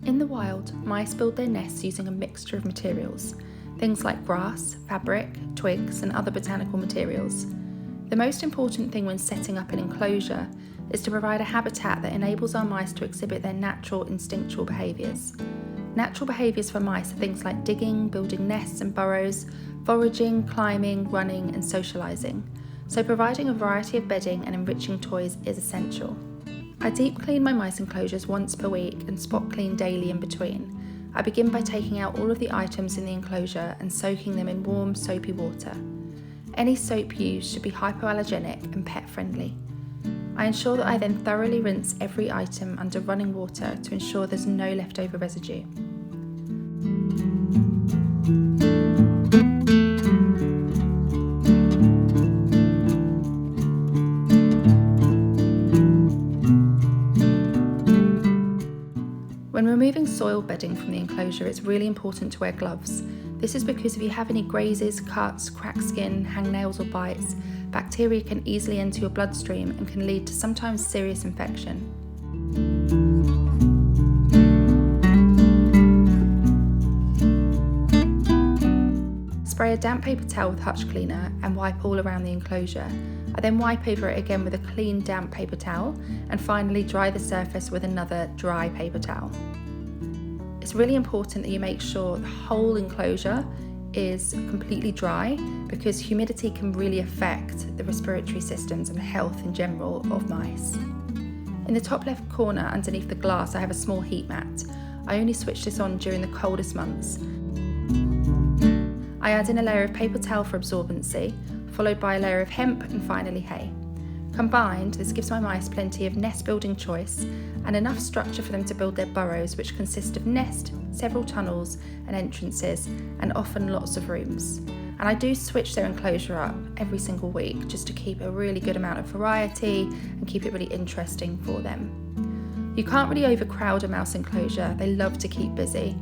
In the wild, mice build their nests using a mixture of materials, things like grass, fabric, twigs, and other botanical materials. The most important thing when setting up an enclosure is to provide a habitat that enables our mice to exhibit their natural instinctual behaviours. Natural behaviours for mice are things like digging, building nests and burrows, foraging, climbing, running, and socialising. So providing a variety of bedding and enriching toys is essential. I deep clean my mice enclosures once per week and spot clean daily in between. I begin by taking out all of the items in the enclosure and soaking them in warm, soapy water. Any soap used should be hypoallergenic and pet friendly. I ensure that I then thoroughly rinse every item under running water to ensure there's no leftover residue. When removing soil bedding from the enclosure, it's really important to wear gloves. This is because if you have any grazes, cuts, cracked skin, hangnails or bites, bacteria can easily enter your bloodstream and can lead to sometimes serious infection. Spray a damp paper towel with hutch cleaner and wipe all around the enclosure. I then wipe over it again with a clean damp paper towel and finally dry the surface with another dry paper towel. It's really important that you make sure the whole enclosure is completely dry because humidity can really affect the respiratory systems and health in general of mice. In the top left corner underneath the glass I have a small heat mat. I only switch this on during the coldest months. I add in a layer of paper towel for absorbency, followed by a layer of hemp and finally hay. Combined, this gives my mice plenty of nest building choice and enough structure for them to build their burrows, which consist of nest, several tunnels and entrances, and often lots of rooms. And I do switch their enclosure up every single week just to keep a really good amount of variety and keep it really interesting for them. You can't really overcrowd a mouse enclosure, they love to keep busy.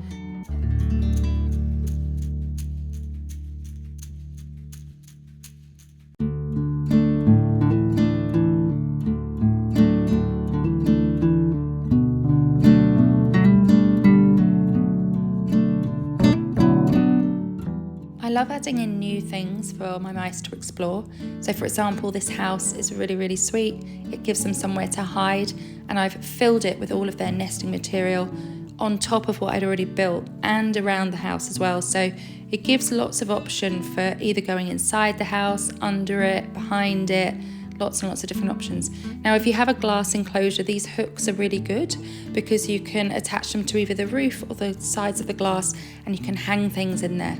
I love adding in new things for my mice to explore. So for example, this house is really sweet. It gives them somewhere to hide, and I've filled it with all of their nesting material on top of what I'd already built and around the house as well. So it gives lots of option for either going inside the house, under it, behind it, lots and lots of different options. Now, if you have a glass enclosure, these hooks are really good because you can attach them to either the roof or the sides of the glass and you can hang things in there.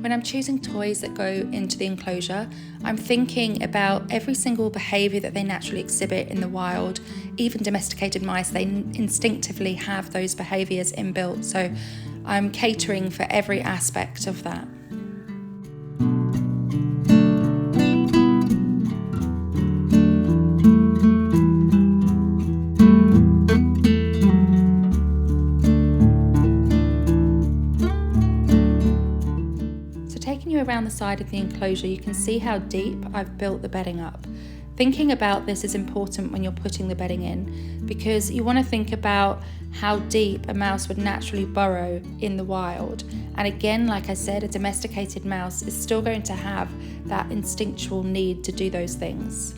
When I'm choosing toys that go into the enclosure, I'm thinking about every single behaviour that they naturally exhibit in the wild. Even domesticated mice, they instinctively have those behaviours inbuilt, so I'm catering for every aspect of that. Taking you around the side of the enclosure, you can see how deep I've built the bedding up. Thinking about this is important when you're putting the bedding in because you want to think about how deep a mouse would naturally burrow in the wild. And again, like I said, a domesticated mouse is still going to have that instinctual need to do those things.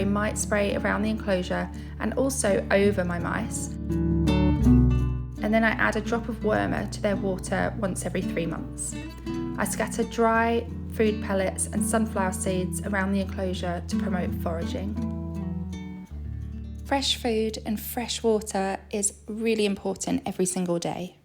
Mite spray around the enclosure and also over my mice. And then I add a drop of wormer to their water once every 3 months. I scatter dry food pellets and sunflower seeds around the enclosure to promote foraging. Fresh food and fresh water is really important every single day.